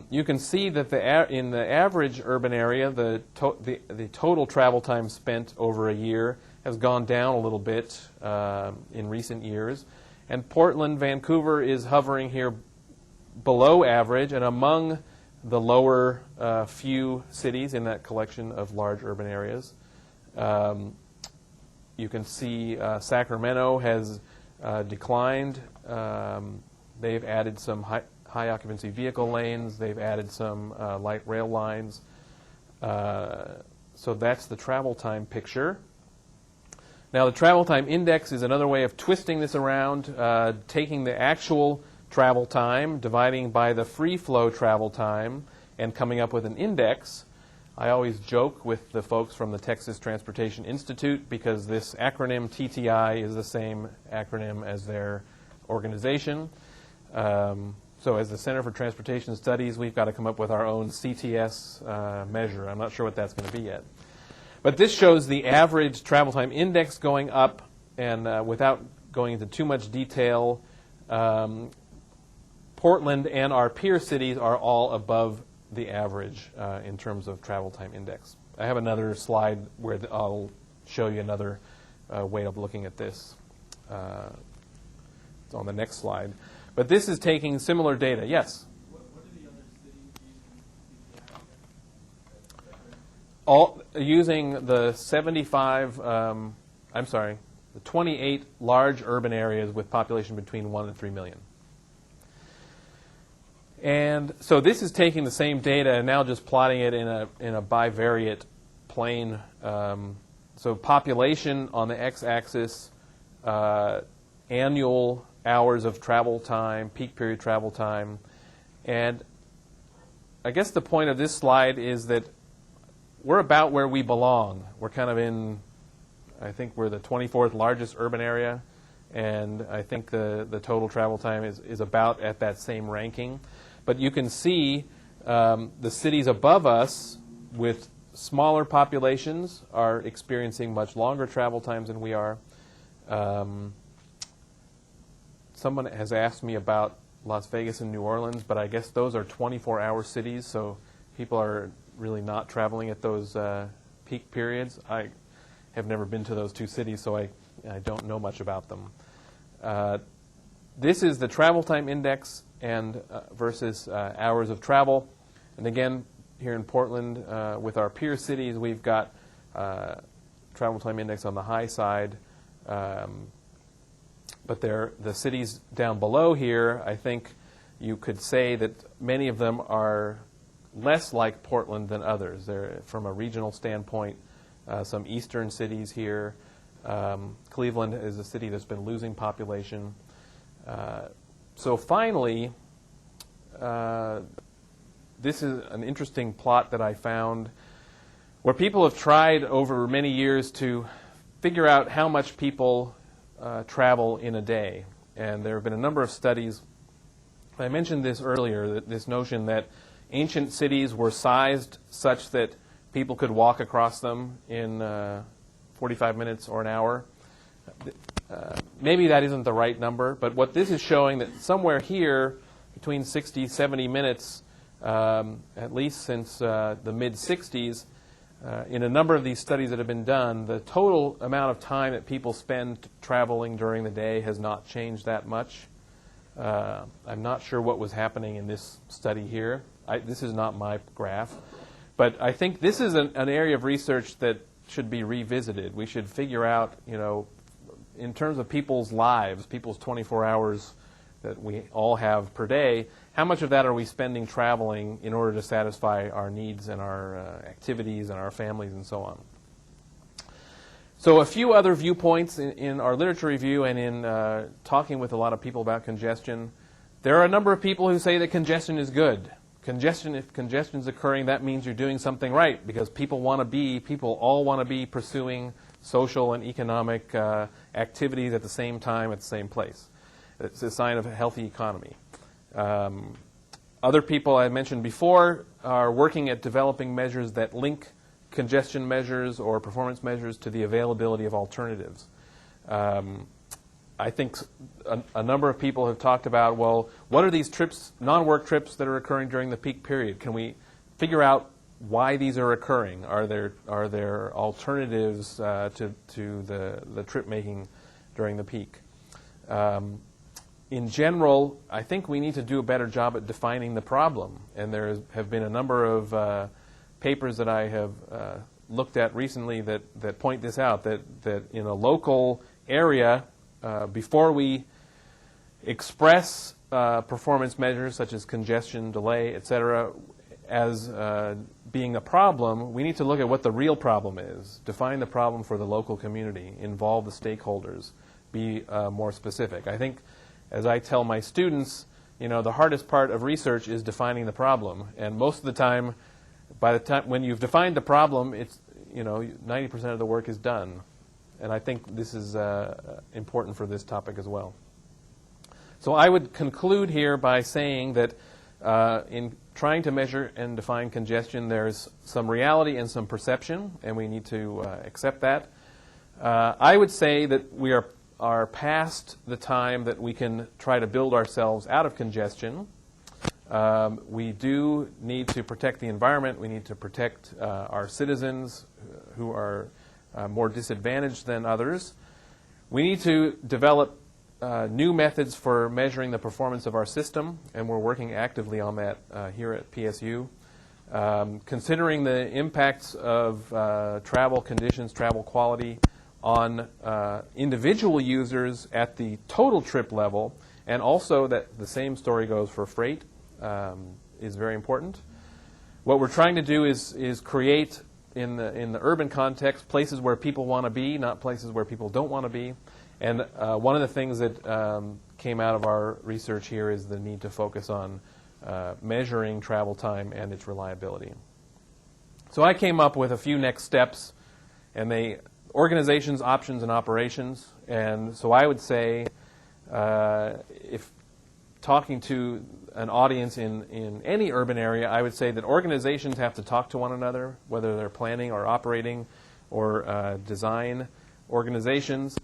You can see that in the average urban area, the total travel time spent over a year has gone down a little bit in recent years. And Portland, Vancouver is hovering here below average and among the lower few cities in that collection of large urban areas. You can see Sacramento has declined. They've added some high occupancy vehicle lanes. They've added some light rail lines. So that's the travel time picture. Now the travel time index is another way of twisting this around, taking the actual travel time, dividing by the free flow travel time, and coming up with an index. I always joke with the folks from the Texas Transportation Institute because this acronym TTI is the same acronym as their organization. So as the Center for Transportation Studies, we've got to come up with our own CTS measure. I'm not sure what that's going to be yet. But this shows the average travel time index going up, and without going into too much detail, Portland and our peer cities are all above the average in terms of travel time index. I have another slide where I'll show you another way of looking at this. It's on the next slide. But this is taking similar data. Yes? What are the other cities using CTI? All using the 75, the 28 large urban areas with population between 1 and 3 million. And so this is taking the same data and now just plotting it in a bivariate plane. So population on the x-axis, annual hours of travel time, peak period travel time. And I guess the point of this slide is that we're about where we belong. We're kind of in, I think we're the 24th largest urban area, and I think the total travel time is about at that same ranking. But you can see the cities above us with smaller populations are experiencing much longer travel times than we are. Someone has asked me about Las Vegas and New Orleans, but I guess those are 24-hour cities, so people are really not traveling at those peak periods. I have never been to those two cities, so I don't know much about them. This is the travel time index and versus hours of travel. And again, here in Portland, with our peer cities, we've got travel time index on the high side. But the cities down below here, I think you could say that many of them are less like Portland than others. They're, from a regional standpoint, some eastern cities here. Cleveland is a city that's been losing population. So finally, this is an interesting plot that I found where people have tried over many years to figure out how much people travel in a day. And there have been a number of studies. I mentioned this earlier, this notion that ancient cities were sized such that people could walk across them in 45 minutes or an hour. Maybe that isn't the right number, but what this is showing that somewhere here, between 60, 70 minutes, at least since the mid-60s, in a number of these studies that have been done, the total amount of time that people spend traveling during the day has not changed that much. I'm not sure what was happening in this study here. This is not my graph. But I think this is an area of research that should be revisited. We should figure out, in terms of people's lives, people's 24 hours that we all have per day, how much of that are we spending traveling in order to satisfy our needs and our activities and our families and so on? So a few other viewpoints in our literature review and in talking with a lot of people about congestion. There are a number of people who say that congestion is good. If congestion is occurring, that means you're doing something right, because people all want to be pursuing social and economic activities at the same time, at the same place. It's a sign of a healthy economy. Other people I mentioned before are working at developing measures that link congestion measures or performance measures to the availability of alternatives. I think a number of people have talked about, well, what are these trips, non-work trips that are occurring during the peak period? Can we figure out why these are occurring? Are there alternatives to the trip making during the peak? In general, I think we need to do a better job at defining the problem. And there have been a number of papers that I have looked at recently that point this out, that in a local area, before we express performance measures such as congestion, delay, etc., as being a problem, we need to look at what the real problem is, define the problem for the local community, involve the stakeholders, be more specific. I think, as I tell my students, the hardest part of research is defining the problem. And most of the time, by the time when you've defined the problem, it's 90% of the work is done. And I think this is important for this topic as well. So I would conclude here by saying that in trying to measure and define congestion, there's some reality and some perception, and we need to accept that. I would say that we are past the time that we can try to build ourselves out of congestion. We do need to protect the environment. We need to protect our citizens who are more disadvantaged than others. We need to develop new methods for measuring the performance of our system, and we're working actively on that here at PSU. Considering the impacts of travel conditions, travel quality on individual users at the total trip level, and also that the same story goes for freight, is very important. What we're trying to do is create in the urban context places where people want to be, not places where people don't want to be. And one of the things that came out of our research here is the need to focus on measuring travel time and its reliability. So I came up with a few next steps, and organizations, options, and operations. And so I would say, if talking to an audience in any urban area, I would say that organizations have to talk to one another, whether they're planning or operating or design organizations,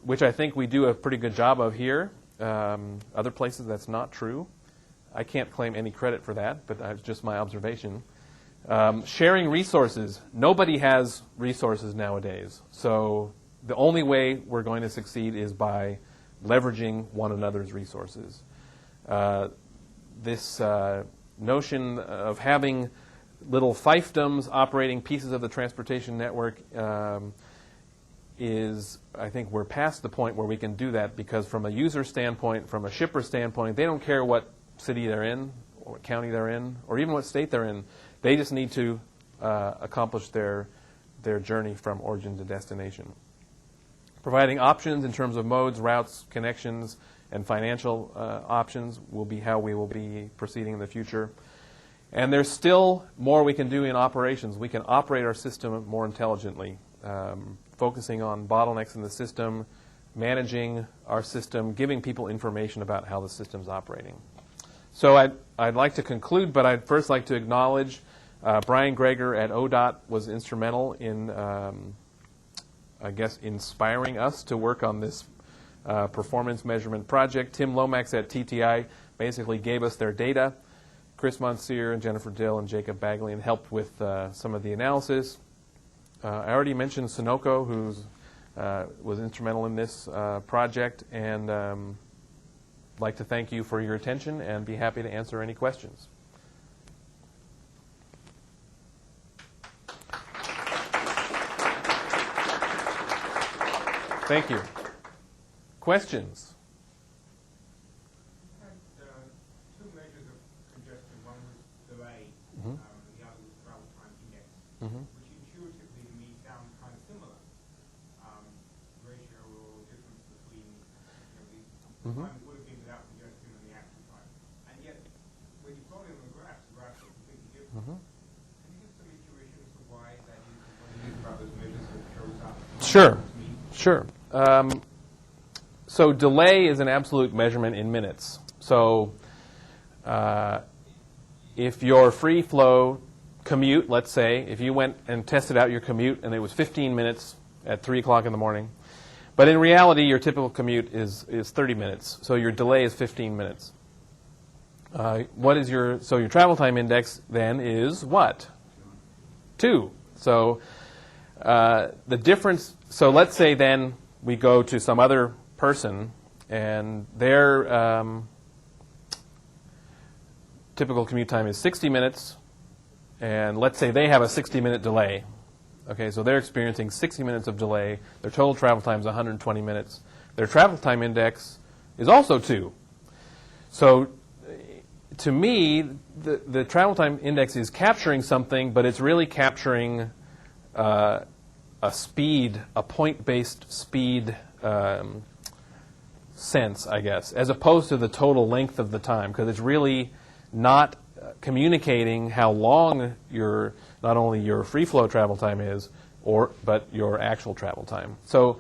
which I think we do a pretty good job of here. Other places that's not true. I can't claim any credit for that, but that's just my observation. Sharing resources. Nobody has resources nowadays. So the only way we're going to succeed is by leveraging one another's resources. This notion of having little fiefdoms operating pieces of the transportation network is, I think we're past the point where we can do that, because from a user standpoint, from a shipper standpoint, they don't care what city they're in, or what county they're in, or even what state they're in. They just need to accomplish their journey from origin to destination. Providing options in terms of modes, routes, connections, and financial options will be how we will be proceeding in the future. And there's still more we can do in operations. We can operate our system more intelligently, focusing on bottlenecks in the system, managing our system, giving people information about how the system's operating. So I'd like to conclude, but I'd first like to acknowledge Brian Greger at ODOT was instrumental in, I guess, inspiring us to work on this performance measurement project. Tim Lomax at TTI basically gave us their data. Chris Monsieur and Jennifer Dill and Jacob Baglian helped with some of the analysis. I already mentioned Sunoco, who was instrumental in this project, and I'd like to thank you for your attention and be happy to answer any questions. Thank you. Questions? Had two measures of congestion. One was delay, Mm-hmm. the other was travel time index, Mm-hmm. which intuitively to me sound kind of similar. time would have been without congestion and the action time. And yet, when you plot it on the graphs are completely different. Can you give some intuition as to why that is, when you use about those measures that shows up? Sure. Sure. So delay is an absolute measurement in minutes. So if your free flow commute, let's say, if you went and tested out your commute and it was 15 minutes at 3 o'clock in the morning, but in reality your typical commute is 30 minutes, so your delay is 15 minutes. So your travel time index then is what? 2. So the difference, so let's say then we go to some other person and their typical commute time is 60 minutes, and let's say they have a 60-minute delay. Okay, so they're experiencing 60 minutes of delay. Their total travel time is 120 minutes. Their travel time index is also 2. So to me, the travel time index is capturing something, but it's really capturing a speed, a point-based speed sense, I guess, as opposed to the total length of the time, because it's really not communicating how long not only your free flow travel time is, but your actual travel time. So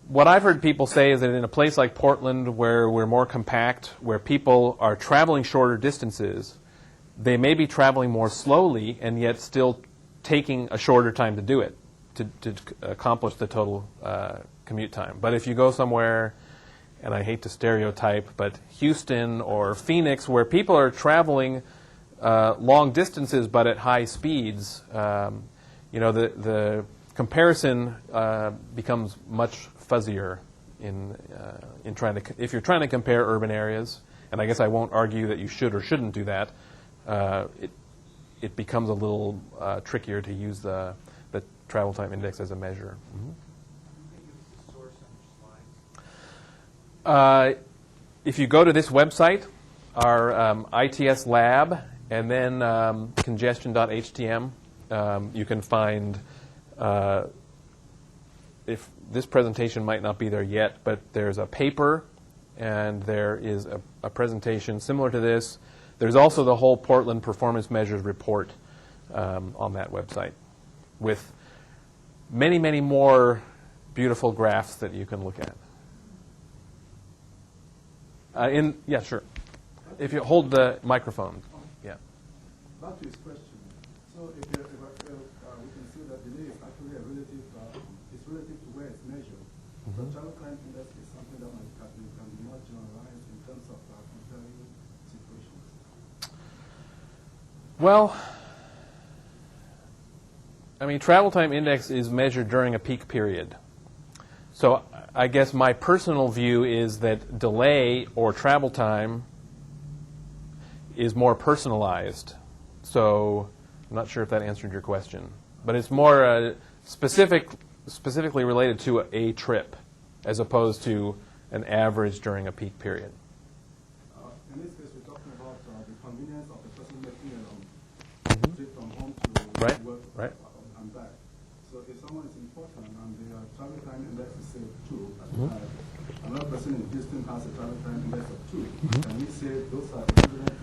what I've heard people say is that in a place like Portland, where we're more compact, where people are traveling shorter distances, they may be traveling more slowly and yet still taking a shorter time to do it, to accomplish the total commute time. But if you go somewhere, and I hate to stereotype, but Houston or Phoenix, where people are traveling long distances but at high speeds, the comparison becomes much fuzzier in if you're trying to compare urban areas. And I guess I won't argue that you should or shouldn't do that. It becomes a little trickier to use the travel time index as a measure. If you go to this website, our ITS lab, and then congestion.htm, you can find, if this presentation might not be there yet, but there's a paper and there is a presentation similar to this. There's also the whole Portland Performance Measures report on that website with many, many more beautiful graphs that you can look at. Yeah, sure. If you hold the microphone. Yeah. Back to his question. So if we can see that delay is actually a relative, it's relative to where it's measured. So travel time index is something that can be more generalized in terms of comparing situations. Well, I mean, travel time index is measured during a peak period. So I guess my personal view is that delay or travel time is more personalized. So I'm not sure if that answered your question. But it's more specifically related to a trip as opposed to an average during a peak period. In this case, we're talking about the convenience of the person making a trip from home to work and back. So if someone is in Portland and their travel time index is, say, 2, another person in Houston has a travel time index of 2, can we say those are equivalent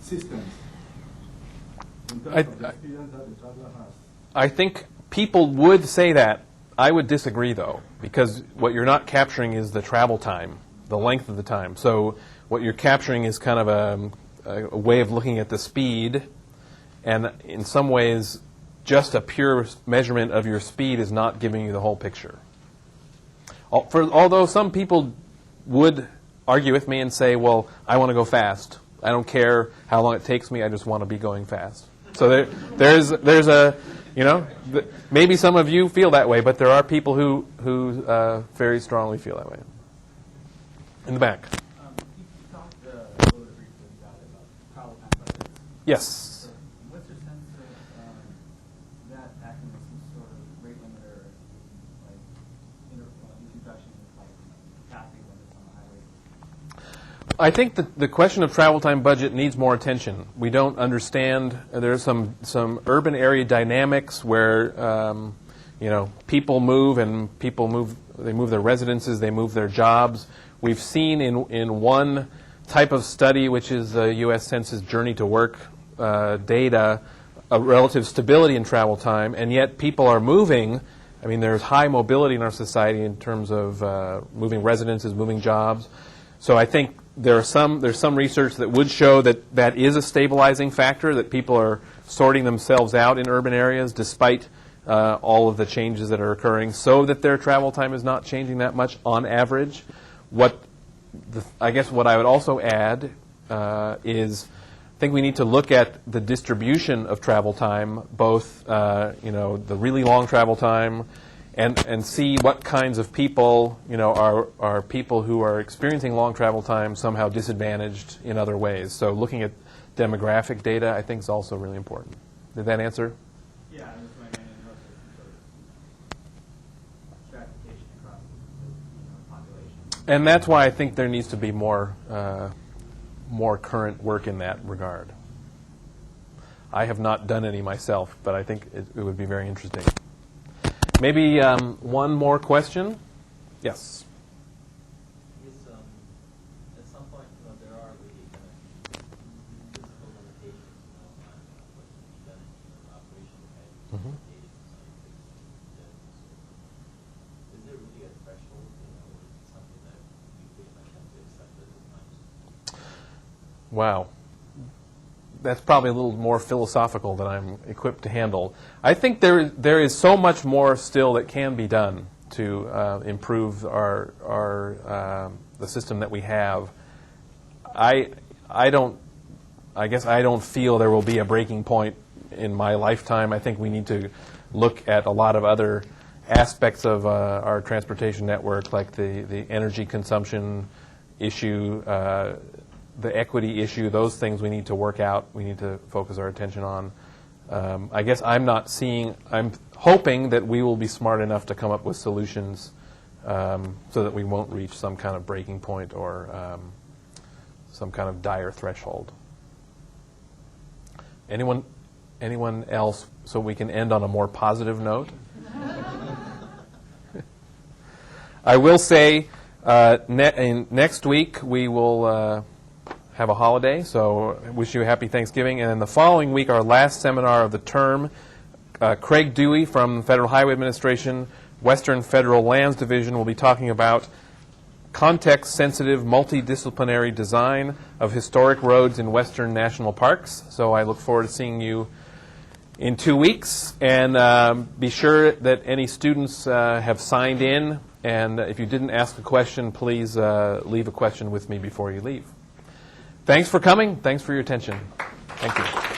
systems in terms of the experience that the traveler has? I think people would say that. I would disagree, though, because what you're not capturing is the travel time, the length of the time. So what you're capturing is kind of a way of looking at the speed, and in some ways, just a pure measurement of your speed is not giving you the whole picture. Although some people would argue with me and say, well, I want to go fast. I don't care how long it takes me. I just want to be going fast. So there's a, maybe some of you feel that way, but there are people who very strongly feel that way. In the back. You talked a little bit briefly about travel time budgets. Yes. What's your sense of that acting as some sort of rate limiter, like introduction of traffic limits on the highway? I think the question of travel time budget needs more attention. We don't understand. There's some urban area dynamics where people move and they move their residences, they move their jobs. we've seen in one type of study, which is the U.S. Census Journey to Work data, a relative stability in travel time, and yet people are moving. I mean, there's high mobility in our society in terms of moving residences, moving jobs. So I think there's some research that would show that that is a stabilizing factor, that people are sorting themselves out in urban areas despite all of the changes that are occurring, so that their travel time is not changing that much on average. I guess what I would also add is I think we need to look at the distribution of travel time, both the really long travel time, and see what kinds of people are people who are experiencing long travel time somehow disadvantaged in other ways. So looking at demographic data, I think, is also really important. Did that answer? Yeah, I was wondering if there was some sort of stratification across the population. And that's why I think there needs to be more current work in that regard. I have not done any myself, but I think it would be very interesting. Maybe one more question? Yes. At some point, there are really kind of physical limitations, on what can be done in operation and dating scientific. Is there really a threshold, or is it something that you pretty much have to accept at the times? Wow. That's probably a little more philosophical than I'm equipped to handle. I think there is so much more still that can be done to improve the system that we have. I guess I don't feel there will be a breaking point in my lifetime. I think we need to look at a lot of other aspects of our transportation network, like the energy consumption issue, the equity issue. Those things we need to work out. We need to focus our attention on. I guess I'm hoping that we will be smart enough to come up with solutions so that we won't reach some kind of breaking point or some kind of dire threshold. Anyone else, so we can end on a more positive note? I will say next week we will have a holiday, so I wish you a happy Thanksgiving. And then the following week, our last seminar of the term, Craig Dewey from the Federal Highway Administration, Western Federal Lands Division, will be talking about context-sensitive, multidisciplinary design of historic roads in Western national parks. So I look forward to seeing you in 2 weeks. And be sure that any students have signed in. And if you didn't ask a question, please leave a question with me before you leave. Thanks for coming. Thanks for your attention. Thank you.